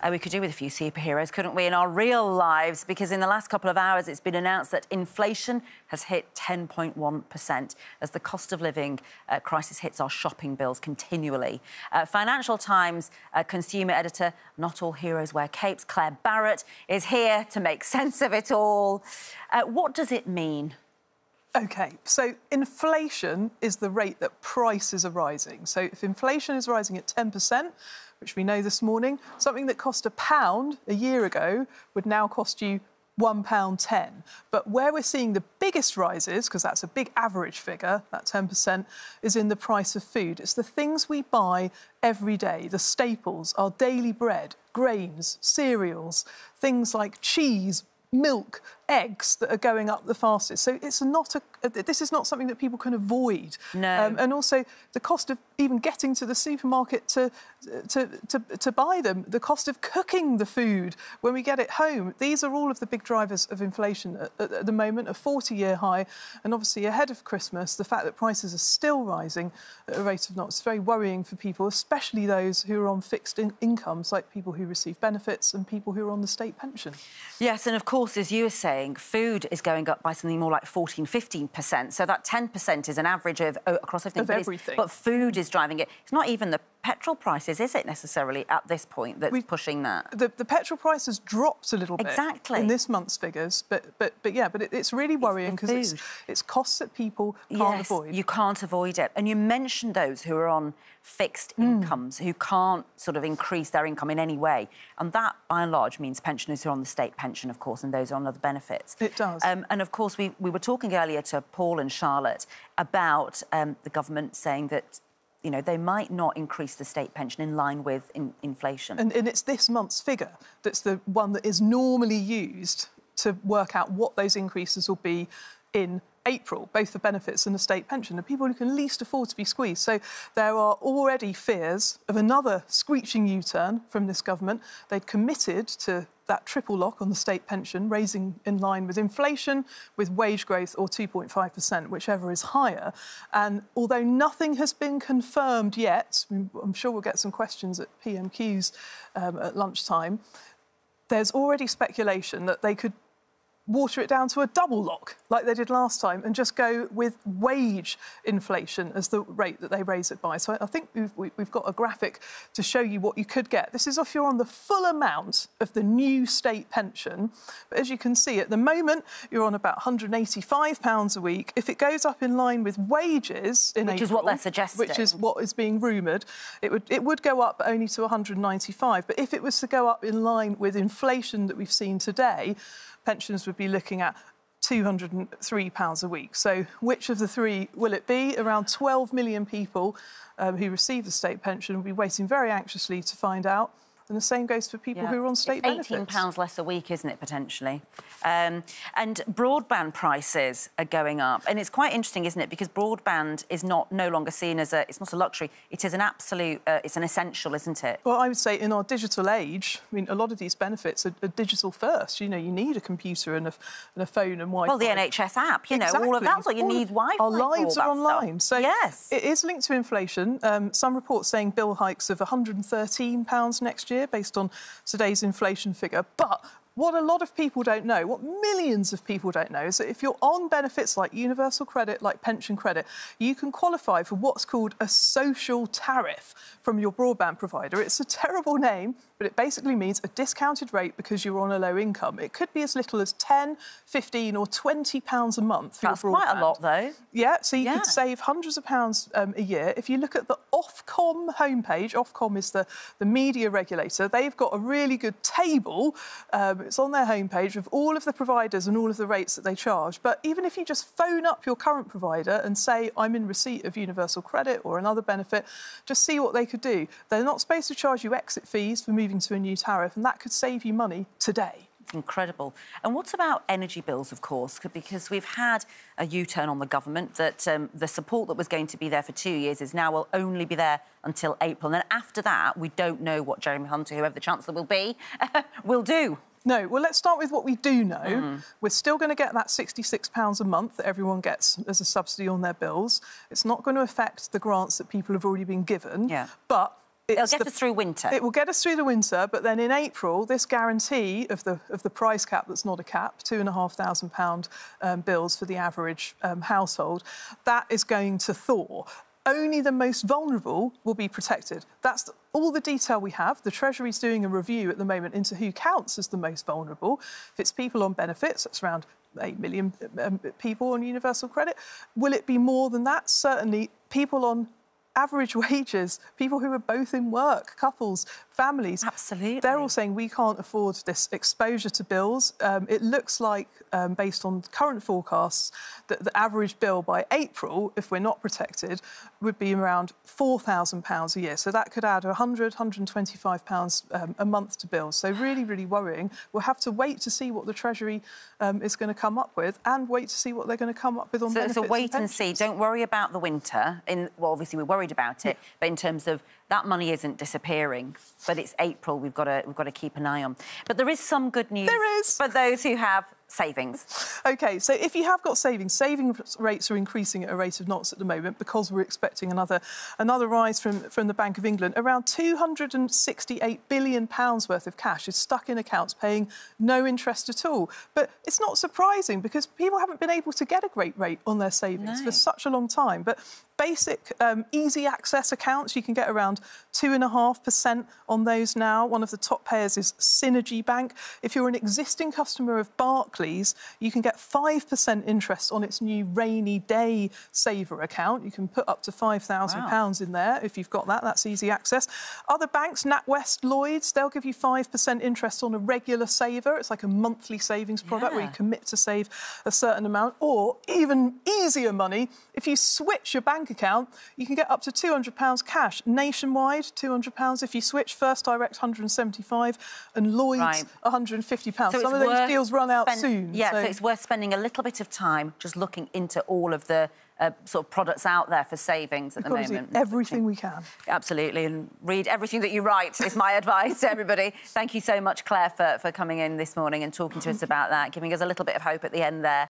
We could do with a few superheroes, couldn't we, in our real lives? Because in the last couple of hours, it's been announced that inflation has hit 10.1% as the cost of living crisis hits our shopping bills continually. Financial Times consumer editor, not all heroes wear capes, Claire Barrett, is here to make sense of it all. What does it mean? OK, so inflation is the rate that prices are rising. So if inflation is rising at 10%, which we know this morning, something that cost £1 a year ago would now cost you £1.10. But where we're seeing the biggest rises, because that's a big average figure, that 10%, is in the price of food. It's the things we buy every day, the staples, our daily bread, grains, cereals, things like cheese, milk, eggs that are going up the fastest. So it's not this is not something that people can avoid. No. And also the cost of even getting to the supermarket to buy them, the cost of cooking the food when we get it home. These are all of the big drivers of inflation at the moment, a 40-year high. And obviously ahead of Christmas, the fact that prices are still rising at a rate of knots is very worrying for people, especially those who are on fixed incomes, like people who receive benefits and people who are on the state pension. Yes, and of course, as you were saying, food is going up by something more like 14–15%. So that 10% is an average of across everything. Of everything. But food is driving it. It's not even the petrol prices, is it, necessarily, at this point, that's pushing that? The petrol price has dropped a little bit exactly in this month's figures, but it's really worrying because it's costs that people can't avoid. You can't avoid it. And you mentioned those who are on fixed incomes, who can't sort of increase their income in any way. And that, by and large, means pensioners who are on the state pension, of course, and those are on other benefits. It does. And, of course, we were talking earlier to Paul and Charlotte about the government saying that, you know, they might not increase the state pension in line with inflation. And it's this month's figure that's the one that is normally used to work out what those increases will be in April, both the benefits and the state pension, the people who can least afford to be squeezed. So there are already fears of another screeching U-turn from this government. They'd committed to that triple lock on the state pension, raising in line with inflation, with wage growth, or 2.5%, whichever is higher. And although nothing has been confirmed yet, I'm sure we'll get some questions at PMQs at lunchtime, there's already speculation that they could water it down to a double lock, like they did last time, and just go with wage inflation as the rate that they raise it by. So I think we've got a graphic to show you what you could get. This is if you're on the full amount of the new state pension. But as you can see, at the moment, you're on about £185 a week. If it goes up in line with wages in April... Which is what they're suggesting. Which is what is being rumoured, it would go up only to £195. But if it was to go up in line with inflation that we've seen today, pensioners would be looking at £203 a week. So which of the three will it be? Around 12 million people who receive the state pension will be waiting very anxiously to find out. And the same goes for people who are on state benefits. £18 less a week, isn't it, potentially? And broadband prices are going up. And it's quite interesting, isn't it? Because broadband is no longer seen as it's not a luxury. It is an absolute, it's an essential, isn't it? Well, I would say in our digital age, I mean, a lot of these benefits are digital first. You know, you need a computer and a phone and Wi-Fi. Well, the NHS app, you know, all of that's what you need Wi-Fi. Our lives are online. Stuff. So yes, it is linked to inflation. Some reports saying bill hikes of £113 next year, based on today's inflation figure. But what a lot of people don't know, what millions of people don't know, is that if you're on benefits like universal credit, like pension credit, you can qualify for what's called a social tariff from your broadband provider. It's a terrible name, but it basically means a discounted rate because you're on a low income. It could be as little as £10, £15 or £20 a month for That's your broadband. quite a lot, though. Yeah, so you could save hundreds of pounds a year. If you look at the Ofcom homepage, Ofcom is the media regulator, they've got a really good table. It's on their homepage of all of the providers and all of the rates that they charge. But even if you just phone up your current provider and say, I'm in receipt of universal credit or another benefit, just see what they could do. They're not supposed to charge you exit fees for moving to a new tariff, and that could save you money today. It's incredible. And what about energy bills, of course? Because we've had a U-turn on the government that the support that was going to be there for 2 years is now will only be there until April. And then after that, we don't know what Jeremy Hunt, or whoever the Chancellor will be, will do. No, well, let's start with what we do know. We're still going to get that £66 a month that everyone gets as a subsidy on their bills. It's not going to affect the grants that people have already been given. Yeah. But It'll get us through winter. It will get us through the winter, but then in April, this guarantee of the price cap that's not a cap, £2,500 bills for the average household, that is going to thaw. Only the most vulnerable will be protected. That's all the detail we have. The Treasury's doing a review at the moment into who counts as the most vulnerable. If it's people on benefits, that's around 8 million people on universal credit. Will it be more than that? Certainly. People on average wages, people who are both in work, couples, families. Absolutely. They're all saying we can't afford this exposure to bills. It looks like, based on current forecasts, that the average bill by April, if we're not protected, would be around £4,000 a year. So that could add £100, £125 a month to bills. So really, really worrying. We'll have to wait to see what the Treasury is going to come up with, and wait to see what they're going to come up with on benefits. So it's a wait and see. Don't worry about the winter. Well, obviously we're worried about it, but in terms of that money isn't disappearing, but it's April we've got to keep an eye on. But there is some good news for those who have savings. OK, so if you have got savings, saving rates are increasing at a rate of knots at the moment because we're expecting another rise from the Bank of England. Around £268 billion worth of cash is stuck in accounts paying no interest at all. But it's not surprising because people haven't been able to get a great rate on their savings for such a long time. But basic easy access accounts, you can get around 2.5% on those now. One of the top payers is Synergy Bank. If you're an existing customer of Barclays, you can get 5% interest on its new rainy day saver account. You can put up to £5,000 in there if you've got that. That's easy access. Other banks, NatWest, Lloyds, they'll give you 5% interest on a regular saver. It's like a monthly savings product where you commit to save a certain amount. Or even easier money, if you switch your bank account, you can get up to £200 cash. Nationwide, £200 if you switch. First Direct, £175, and Lloyds, £150. So some of those deals run out soon. Yeah, so it's worth spending a little bit of time just looking into all of the sort of products out there for savings at the moment. Everything we can. Absolutely, and read everything that you write is my advice to everybody. Thank you so much, Claire, for coming in this morning and talking to us about that, giving us a little bit of hope at the end there.